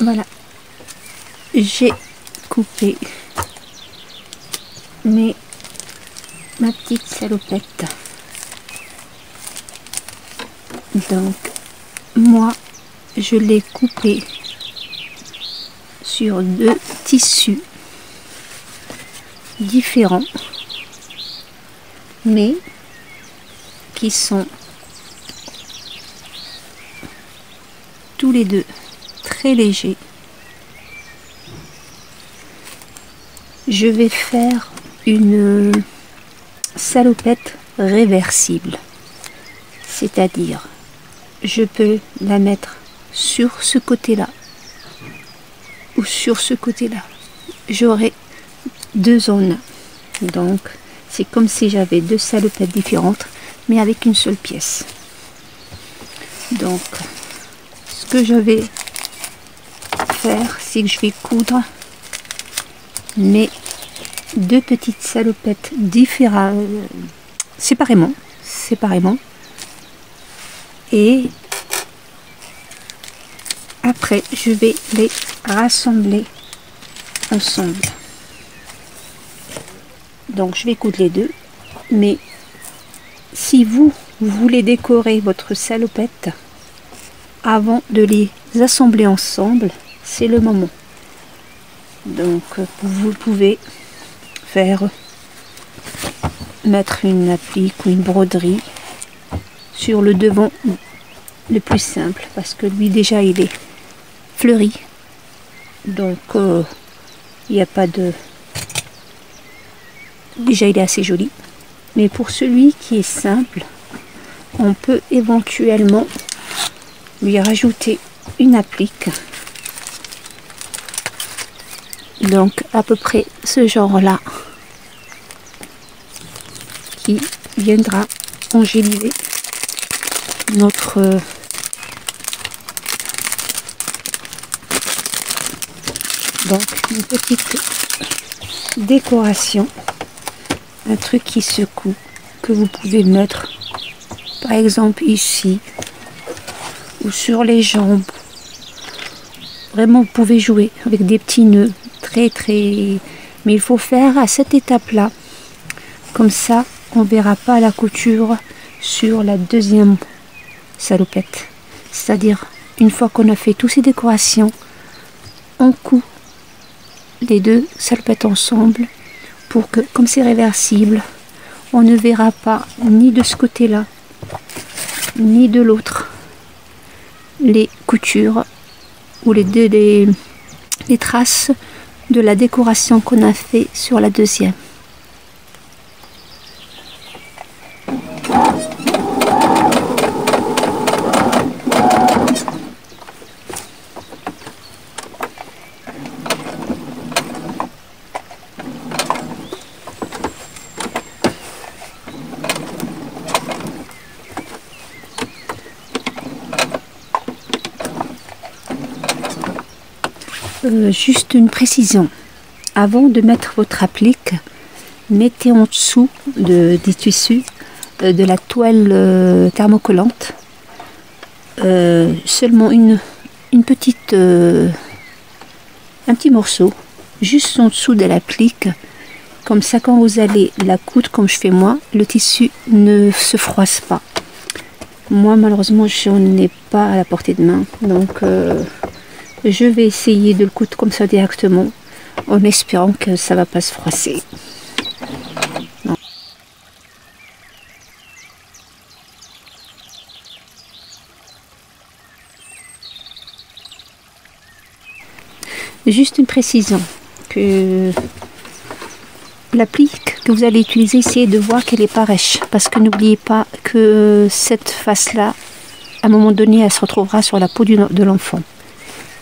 Voilà, j'ai coupé ma petite salopette. Donc moi je l'ai coupé sur 2 tissus différents, mais qui sont tous les 2 très légers. Je vais faire une salopette réversible, c'est-à-dire je peux la mettre sur ce côté-là ou sur ce côté-là. J'aurai 2 en 1. Donc c'est comme si j'avais 2 salopettes différentes, mais avec une seule pièce. Donc ce que je vais faire, c'est que je vais coudre mes 2 petites salopettes différentes, séparément, et après je vais les rassembler ensemble. Donc je vais coudre les 2, mais si vous voulez décorer votre salopette avant de les assembler ensemble, c'est le moment. Donc vous pouvez mettre une applique ou une broderie sur le devant le plus simple, parce que lui déjà il est fleuri, donc il n'y a pas de... Déjà il est assez joli, mais pour celui qui est simple, on peut éventuellement lui rajouter une applique, donc à peu près ce genre là, qui viendra angéliser notre donc une petite décoration, un truc qui secoue, que vous pouvez mettre par exemple ici ou sur les jambes. Vraiment vous pouvez jouer avec des petits nœuds mais il faut faire à cette étape là, comme ça on verra pas la couture sur la deuxième salopette. C'est-à-dire une fois qu'on a fait toutes ces décorations, on coud les 2 salopettes ensemble pour que, comme c'est réversible, on ne verra pas ni de ce côté là ni de l'autre les coutures ou les traces de la décoration qu'on a fait sur la deuxième. Juste une précision, avant de mettre votre applique, mettez en dessous des tissus de la toile thermocollante seulement une petite un petit morceau juste en dessous de l'applique, comme ça quand vous allez la coudre comme je fais moi, le tissu ne se froisse pas. Moi malheureusement je n'en ai pas à la portée de main, donc je vais essayer de le coudre comme ça directement, en espérant que ça va pas se froisser. Non. Juste une précision, que l'applique que vous allez utiliser, essayez de voir qu'elle n'est pas rêche, parce que n'oubliez pas que cette face-là, à un moment donné, elle se retrouvera sur la peau de l'enfant.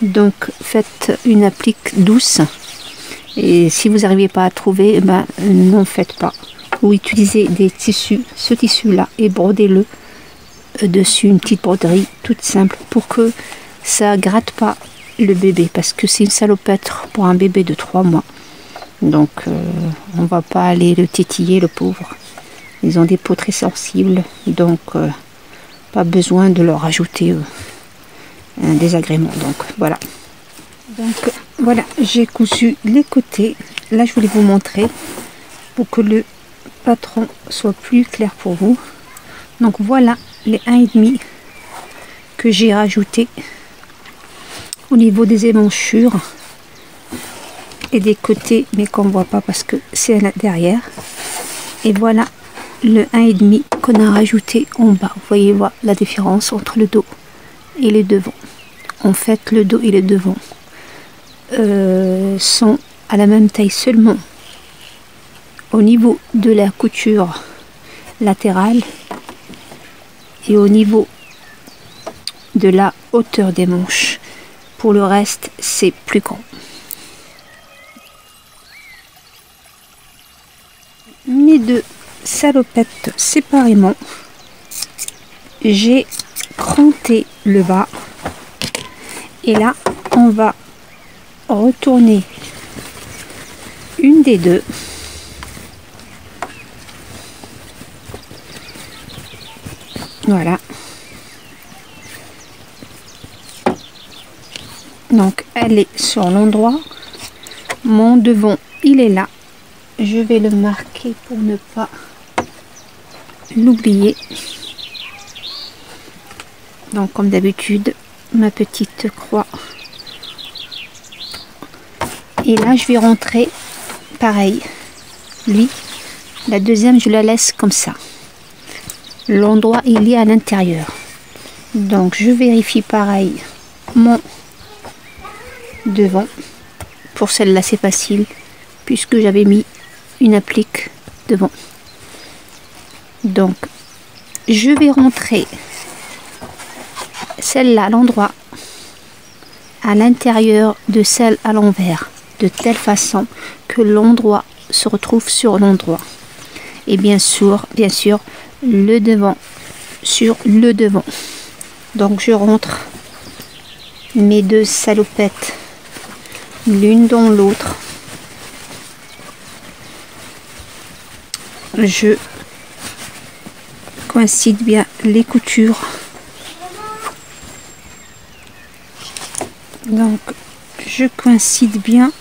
Donc faites une applique douce, et si vous n'arrivez pas à trouver, eh ben, n'en faites pas. Ou utilisez des tissus, ce tissu là, et brodez-le dessus, une petite broderie toute simple pour que ça gratte pas le bébé, parce que c'est une salopette pour un bébé de 3 mois. Donc on va pas aller le tétiller, le pauvre. Ils ont des peaux très sensibles, donc pas besoin de leur ajouter un désagrément. Donc voilà. Donc voilà, j'ai cousu les côtés. Là je voulais vous montrer pour que le patron soit plus clair pour vous. Donc voilà les 1,5 que j'ai rajouté au niveau des émanchures et des côtés, mais qu'on ne voit pas parce que c'est derrière. Et voilà le 1,5 qu'on a rajouté en bas. Vous voyez la différence entre le dos et le devant. En fait, le dos et le devant sont à la même taille seulement au niveau de la couture latérale et au niveau de la hauteur des manches. Pour le reste, c'est plus grand. Mes deux salopettes séparément, j'ai cranté le bas et là on va retourner une des deux. Voilà. Donc elle est sur l'endroit. Mon devant il est là. Je vais le marquer pour ne pas l'oublier. Donc comme d'habitude, ma petite croix. Et là je vais rentrer pareil. Lui, la deuxième je la laisse comme ça. L'endroit il est à l'intérieur. Donc je vérifie pareil mon devant. Pour celle-là c'est facile puisque j'avais mis une applique devant. Donc je vais rentrer celle-là à l'endroit à l'intérieur de celle à l'envers de telle façon que l'endroit se retrouve sur l'endroit et bien sûr le devant sur le devant. Donc je rentre mes deux salopettes l'une dans l'autre. Je coïncide bien les coutures. Donc je coïncide bien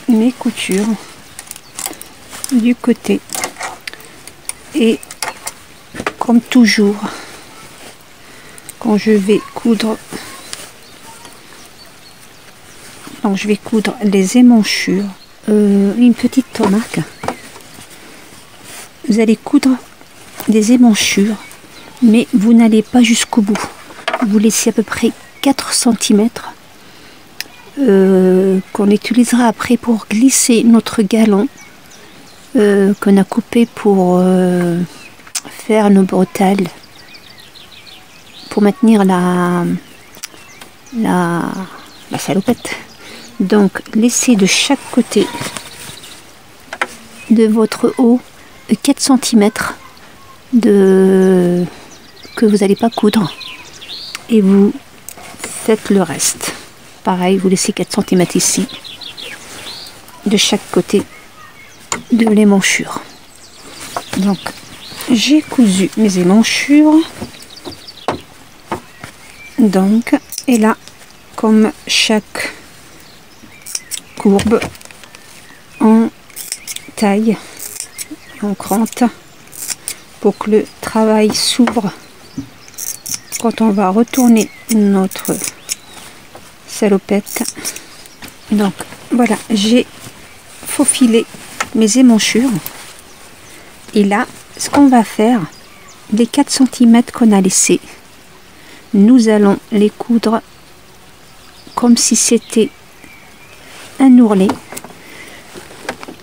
mes coutures du côté et comme toujours quand je vais coudre, donc je vais coudre les émanchures. Une petite remarque, vous allez coudre des émanchures mais vous n'allez pas jusqu'au bout, vous laissez à peu près 4 cm qu'on utilisera après pour glisser notre galon qu'on a coupé pour faire nos bretelles, pour maintenir la salopette. Donc laissez de chaque côté de votre haut 4 cm que vous n'allez pas coudre et vous faites le reste. Pareil, vous laissez 4 cm ici de chaque côté de l'émanchure. Donc j'ai cousu mes émanchures. Donc et là comme chaque courbe en taille, en crante pour que le travail s'ouvre quand on va retourner notre salopette. Donc voilà, j'ai faufilé mes émanchures et là ce qu'on va faire, les 4 cm qu'on a laissés, nous allons les coudre comme si c'était un ourlet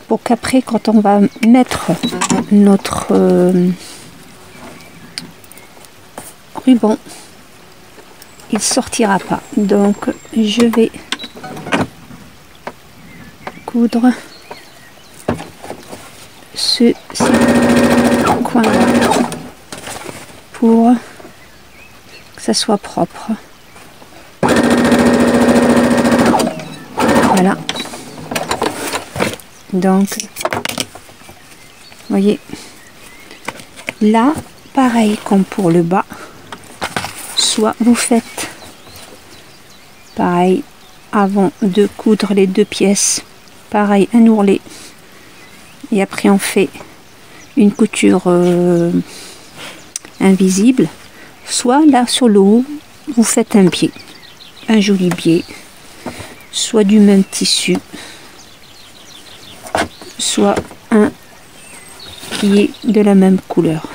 pour qu'après quand on va mettre notre ruban, il sortira pas. Donc je vais coudre ces coins pour que ça soit propre. Voilà. Donc, voyez, là, pareil comme pour le bas, soit vous faites Pareil, avant de coudre les deux pièces, pareil, un ourlet. Et après on fait une couture invisible. Soit là sur le haut, vous faites un biais, un joli biais, soit du même tissu, soit un qui est de la même couleur.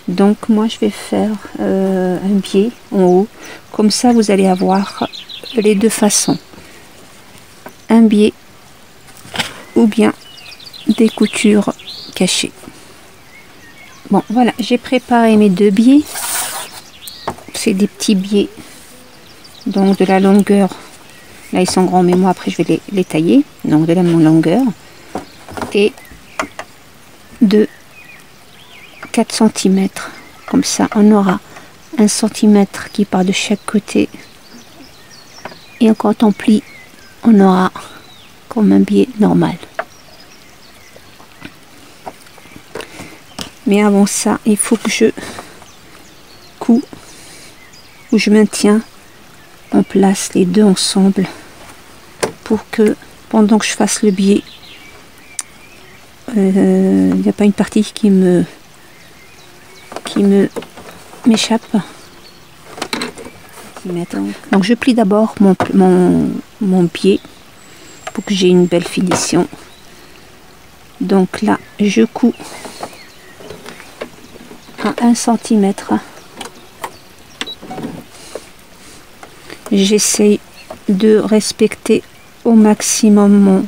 Donc moi je vais faire un biais en haut, comme ça vous allez avoir les deux façons, un biais ou bien des coutures cachées. Bon voilà, j'ai préparé mes deux biais, c'est des petits biais, donc de la longueur, là ils sont grands mais moi après je vais les tailler, donc de la même longueur, et de 4 cm, comme ça on aura 1 cm qui part de chaque côté, et quand on plie on aura comme un biais normal. Mais avant ça il faut que je couds, ou je maintiens en place les deux ensemble pour que pendant que je fasse le biais il n'y a pas une partie qui m'échappe. Donc je plie d'abord mon biais pour que j'ai une belle finition. Donc là je couds à 1 cm. J'essaye de respecter au maximum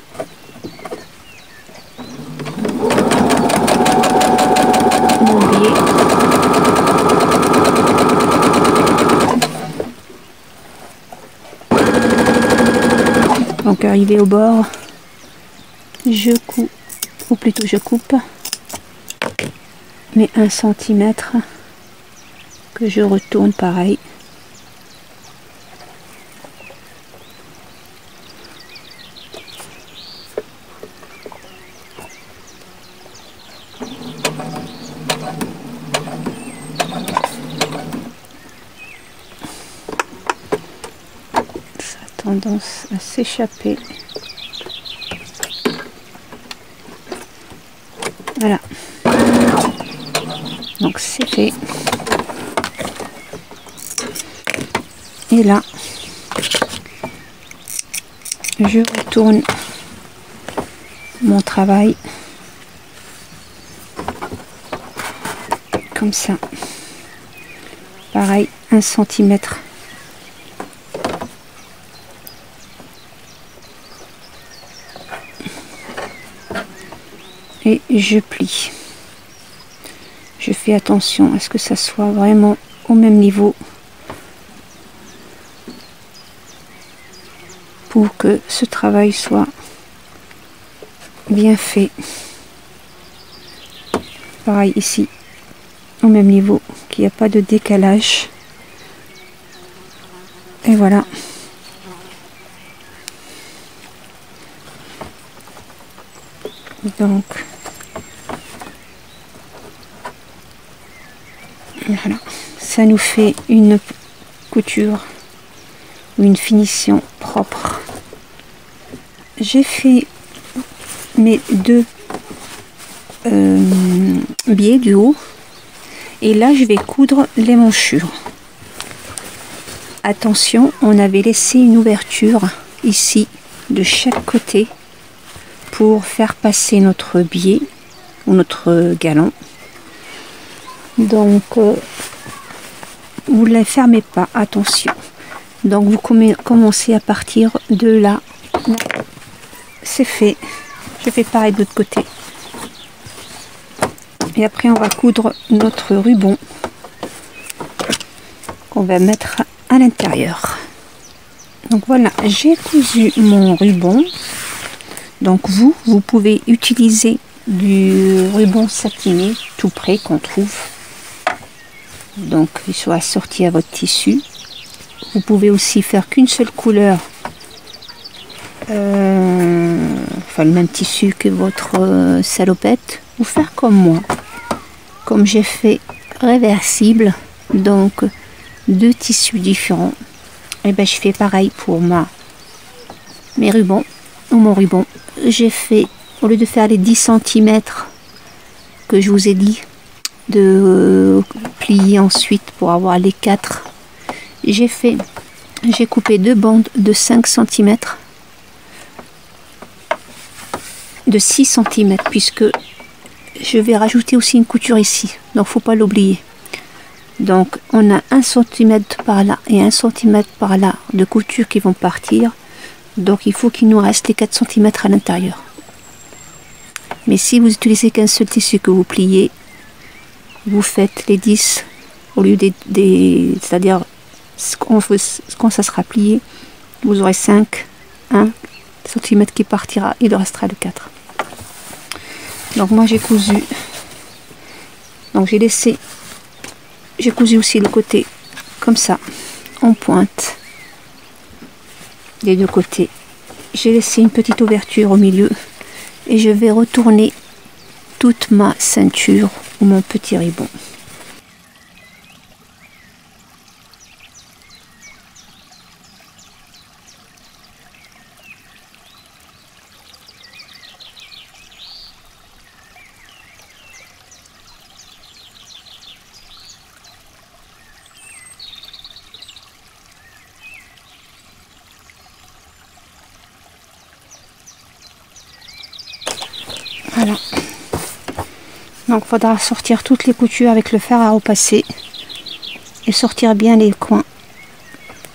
mon biais. Donc arrivé au bord, je couds, ou plutôt je coupe mes 1 cm que je retourne pareil. Ça a tendance à s'échapper. Voilà. Donc c'est fait. Et là, je retourne mon travail comme ça. Pareil, 1 cm. Et je plie. Je fais attention à ce que ça soit vraiment au même niveau pour que ce travail soit bien fait. Pareil ici, au même niveau, qu'il n'y a pas de décalage. Et voilà. Donc voilà, ça nous fait une couture ou une finition propre. J'ai fait mes deux biais du haut et là je vais coudre les manchures. Attention, on avait laissé une ouverture ici de chaque côté pour faire passer notre biais ou notre galon. Donc vous ne la fermez pas, attention. Donc vous commencez à partir de là. C'est fait. Je fais pareil de l'autre côté. Et après on va coudre notre ruban qu'on va mettre à l'intérieur. Donc voilà, j'ai cousu mon ruban. Donc vous pouvez utiliser du ruban satiné tout prêt qu'on trouve. Donc il soit assorti à votre tissu. Vous pouvez aussi faire qu'une seule couleur, enfin le même tissu que votre salopette, ou faire comme moi, comme j'ai fait réversible, donc deux tissus différents Et ben je fais pareil pour mes rubans ou mon ruban. J'ai fait, au lieu de faire les 10 centimètres que je vous ai dit, de plier ensuite pour avoir les 4, j'ai coupé 2 bandes de 5 centimètres, de 6 centimètres, puisque je vais rajouter aussi une couture ici, donc faut pas l'oublier. Donc on a 1 centimètre par là et 1 centimètre par là de couture qui vont partir, donc il faut qu'il nous reste les 4 centimètres à l'intérieur. Mais si vous utilisez qu'un seul tissu que vous pliez, vous faites les 10 au lieu c'est-à-dire quand ça sera plié, vous aurez 1 centimètre qui partira, il restera le 4. Donc moi j'ai cousu, donc j'ai cousu aussi le côté comme ça, en pointe, des 2 côtés. J'ai laissé une petite ouverture au milieu et je vais retourner toute ma ceinture ou mon petit ruban. Voilà. Donc il faudra sortir toutes les coutures avec le fer à repasser et sortir bien les coins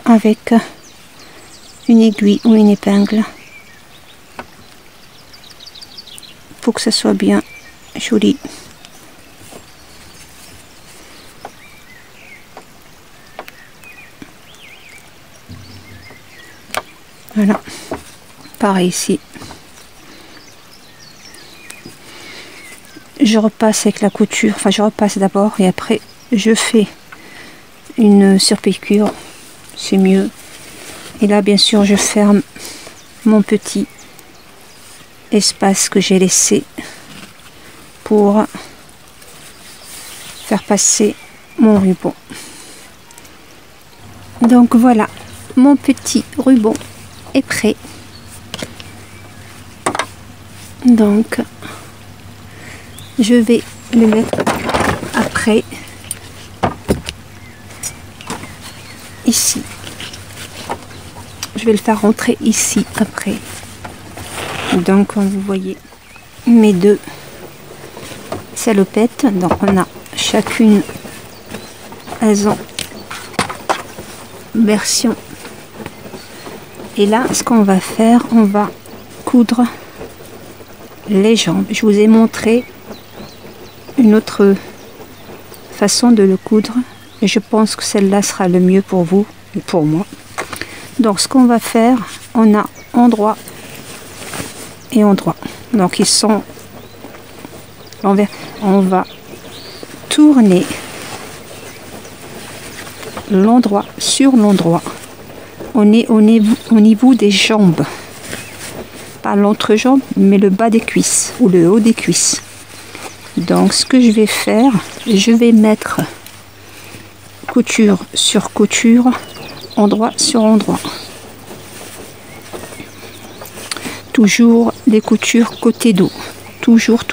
avec une aiguille ou une épingle pour que ça soit bien joli. Voilà, pareil ici. Je repasse avec la couture, enfin je repasse d'abord et après je fais une surpiqûre, c'est mieux. Et là bien sûr je ferme mon petit espace que j'ai laissé pour faire passer mon ruban. Donc voilà, mon petit ruban est prêt. Donc je vais le mettre après ici. Je vais le faire rentrer ici après. Donc comme vous voyez mes 2 salopettes. Donc on a chacune, elles ont version. Et là ce qu'on va faire, on va coudre les jambes. Je vous ai montré une autre façon de le coudre et je pense que celle-là sera le mieux pour vous et pour moi. Donc ce qu'on va faire, on a endroit et endroit, donc ils sont envers. On va tourner l'endroit sur l'endroit, on est au niveau des jambes, pas l'entrejambe mais le bas des cuisses ou le haut des cuisses. Donc ce que je vais faire, je vais mettre couture sur couture, endroit sur endroit. Toujours les coutures côté dos. Toujours.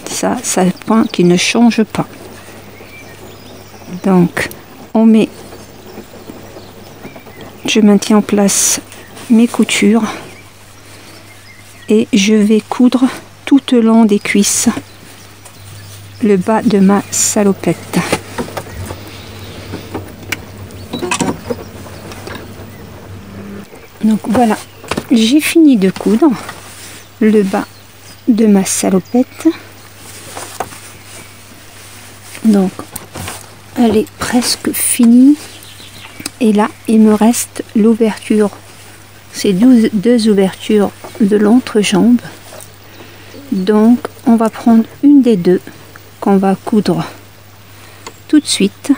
Ça c'est un point qui ne change pas. Donc je maintiens en place mes coutures et je vais coudre tout le long des cuisses le bas de ma salopette. Donc voilà, j'ai fini de coudre le bas de ma salopette. Donc elle est presque finie et là il me reste l'ouverture, ces deux ouvertures de l'entrejambe. Donc on va prendre une des 2 qu'on va coudre tout de suite.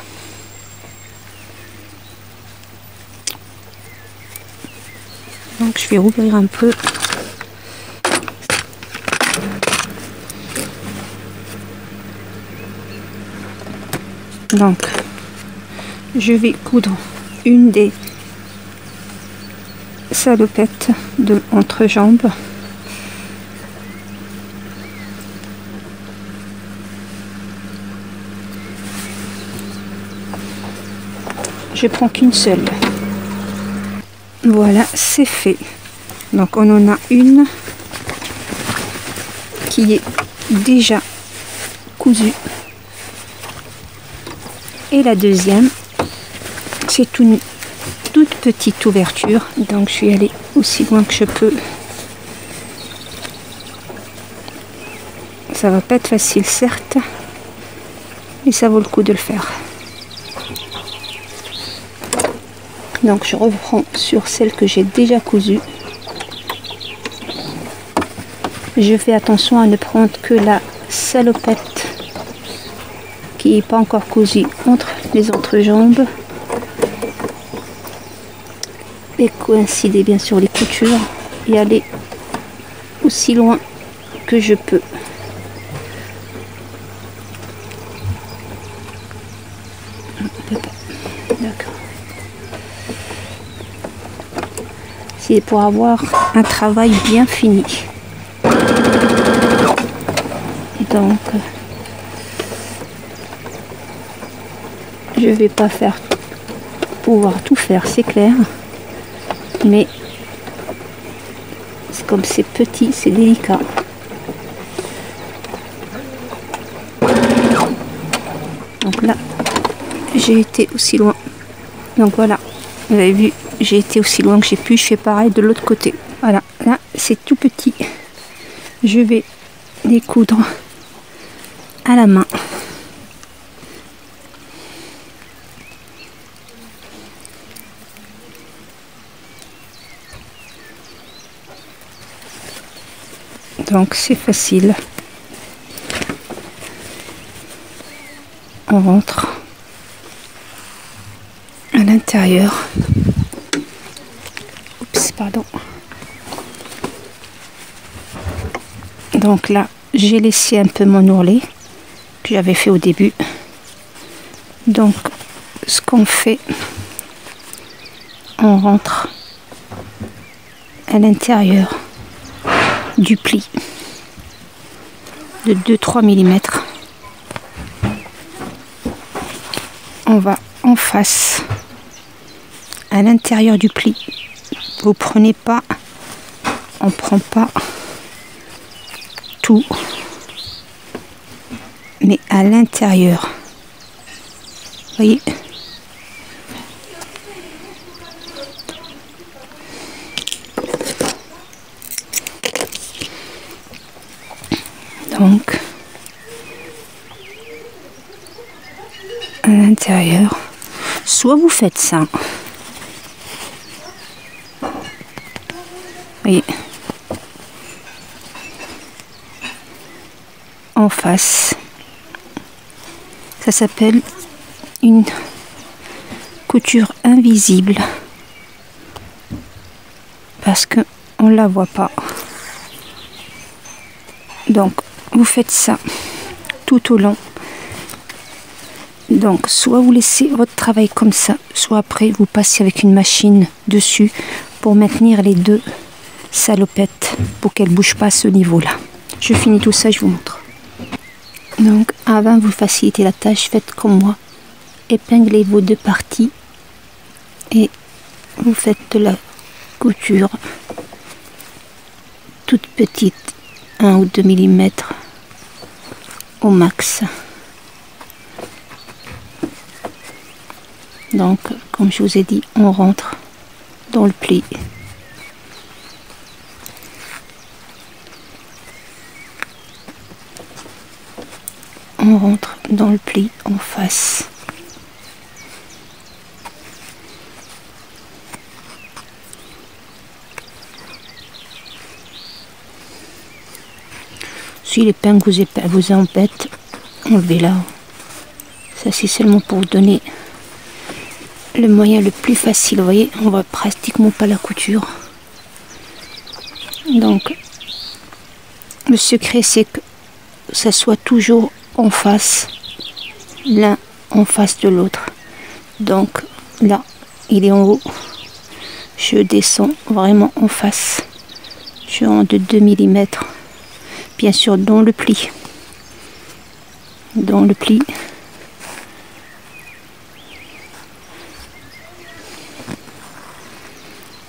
Donc je vais rouvrir un peu. Donc je vais coudre une des salopette de l'entrejambe. Je prends qu'une seule. Voilà, c'est fait. Donc on en a une qui est déjà cousue. Et la deuxième, c'est une toute petite ouverture. Donc je vais aller aussi loin que je peux. Ça va pas être facile certes, mais ça vaut le coup de le faire. Donc je reprends sur celle que j'ai déjà cousue. Je fais attention à ne prendre que la salopette qui n'est pas encore cousue entre les entrejambes. Et coïncider bien sûr les coutures et aller aussi loin que je peux. D'accord. C'est pour avoir un travail bien fini. Donc, je vais pas pouvoir tout faire, c'est clair. Mais comme c'est petit, c'est délicat. Donc là, j'ai été aussi loin. Donc voilà, vous avez vu, j'ai été aussi loin que j'ai pu. Je fais pareil de l'autre côté. Voilà, là c'est tout petit. Je vais découdre à la main. Donc c'est facile. On rentre à l'intérieur. Oups, pardon. Donc là, j'ai laissé un peu mon ourlet que j'avais fait au début. Donc, ce qu'on fait, on rentre à l'intérieur du pli de 2-3 mm. On va en face à l'intérieur du pli. Vous prenez pas, on prend pas tout, mais à l'intérieur. Voyez, donc à l'intérieur, soit vous faites ça, voyez, en face, ça s'appelle une couture invisible parce que on la voit pas. Donc vous faites ça tout au long. Donc soit vous laissez votre travail comme ça, soit après vous passez avec une machine dessus pour maintenir les deux salopettes pour qu'elles ne bougent pas à ce niveau là. Je finis tout ça, je vous montre. Donc avant de vous faciliter la tâche, faites comme moi, épinglez vos deux parties et vous faites de la couture toute petite, 1 ou 2 mm au max. Donc comme je vous ai dit, on rentre dans le pli. On rentre dans le pli en face. Si l'épingle vous embête, enlevez-la. Ça c'est seulement pour vous donner le moyen le plus facile. Vous voyez, on voit pratiquement pas la couture. Donc le secret c'est que ça soit toujours en face, l'un en face de l'autre. Donc là il est en haut, je descends vraiment en face, genre de 2 mm, bien sûr dans le pli,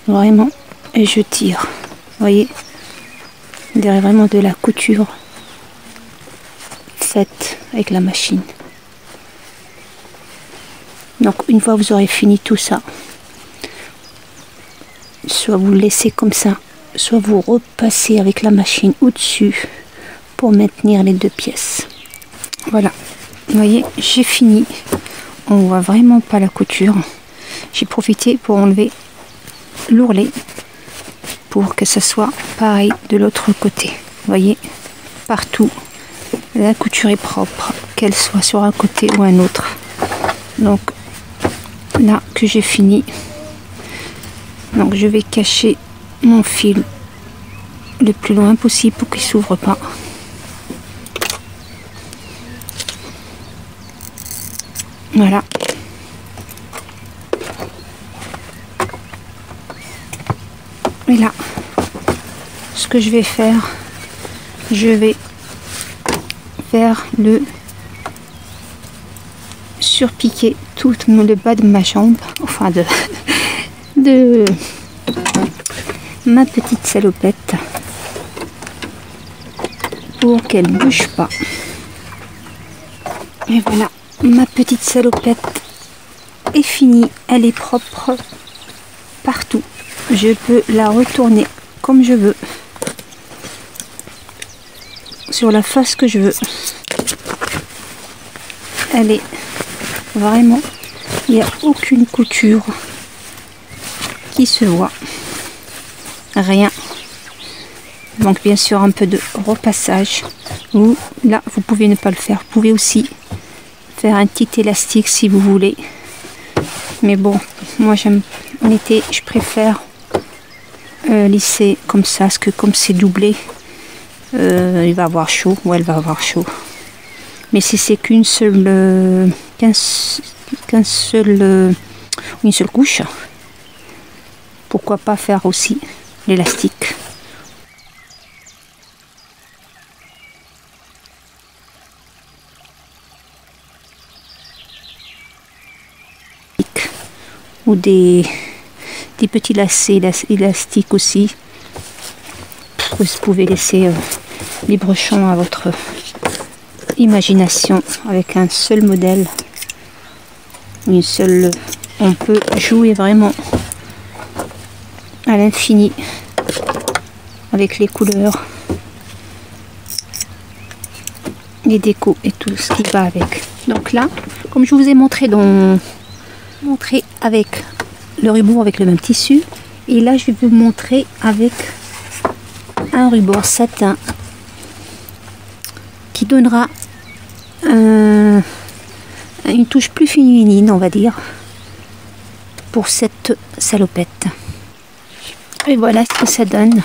vraiment, et je tire, vous voyez, on dirait vraiment de la couture faite avec la machine. Donc une fois vous aurez fini tout ça, soit vous le laissez comme ça, soit vous repassez avec la machine au-dessus pour maintenir les deux pièces. Voilà, vous voyez, j'ai fini. On voit vraiment pas la couture. J'ai profité pour enlever l'ourlet pour que ça soit pareil de l'autre côté. Vous voyez, partout la couture est propre, qu'elle soit sur un côté ou un autre. Donc là que j'ai fini, donc je vais cacher mon fil le plus loin possible pour qu'il s'ouvre pas. Voilà. Et là, ce que je vais faire, je vais faire le surpiquer tout le bas de ma jambe, enfin de ma petite salopette, pour qu'elle bouge pas. Et voilà, ma petite salopette est finie, elle est propre partout. Je peux la retourner comme je veux, sur la face que je veux. Elle est vraiment, il n'y a aucune couture qui se voit, rien. Donc bien sûr un peu de repassage, ou là vous pouvez ne pas le faire, vous pouvez aussi faire un petit élastique si vous voulez, mais bon, moi j'aime, en été je préfère lisser comme ça, parce que comme c'est doublé, il va avoir chaud, ou elle va avoir chaud. Mais si c'est une seule couche, pourquoi pas faire aussi l'élastique. Ou des petits lacets élastiques aussi. Vous pouvez laisser libre champ à votre imagination avec un seul modèle, une seule. On peut jouer vraiment à l'infini avec les couleurs, les décos et tout ce qui va avec. Donc là, comme je vous ai montré avec le ruban avec le même tissu, et là je vais vous montrer avec un ruban satin qui donnera une touche plus féminine, on va dire, pour cette salopette. Et voilà ce que ça donne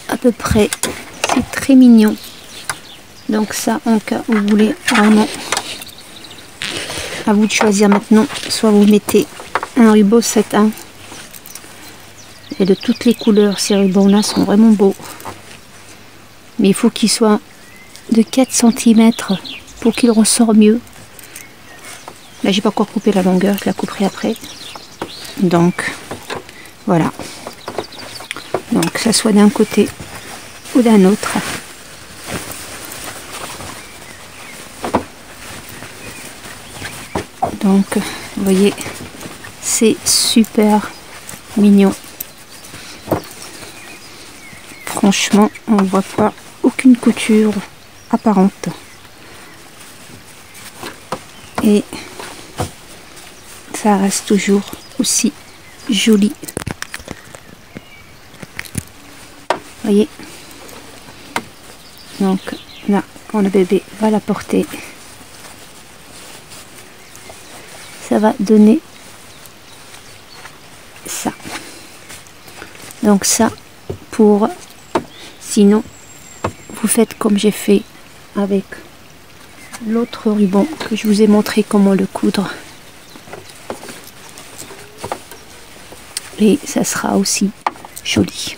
à peu près. C'est très mignon. Donc ça, en cas où vous voulez vraiment, à vous de choisir maintenant, soit vous mettez un ruban satin, et de toutes les couleurs, ces rubans là sont vraiment beaux, mais il faut qu'il soit de 4 cm pour qu'il ressort mieux. Là j'ai pas encore coupé la longueur, je la couperai après. Donc voilà, donc que ça soit d'un côté ou d'un autre. Donc vous voyez, c'est super mignon. Franchement, on ne voit pas aucune couture apparente. Et ça reste toujours aussi joli. Vous voyez? Donc là, quand le bébé va la porter, ça va donner ça. Donc ça, pour... Sinon, vous faites comme j'ai fait avec l'autre ruban que je vous ai montré comment le coudre. et ça sera aussi joli.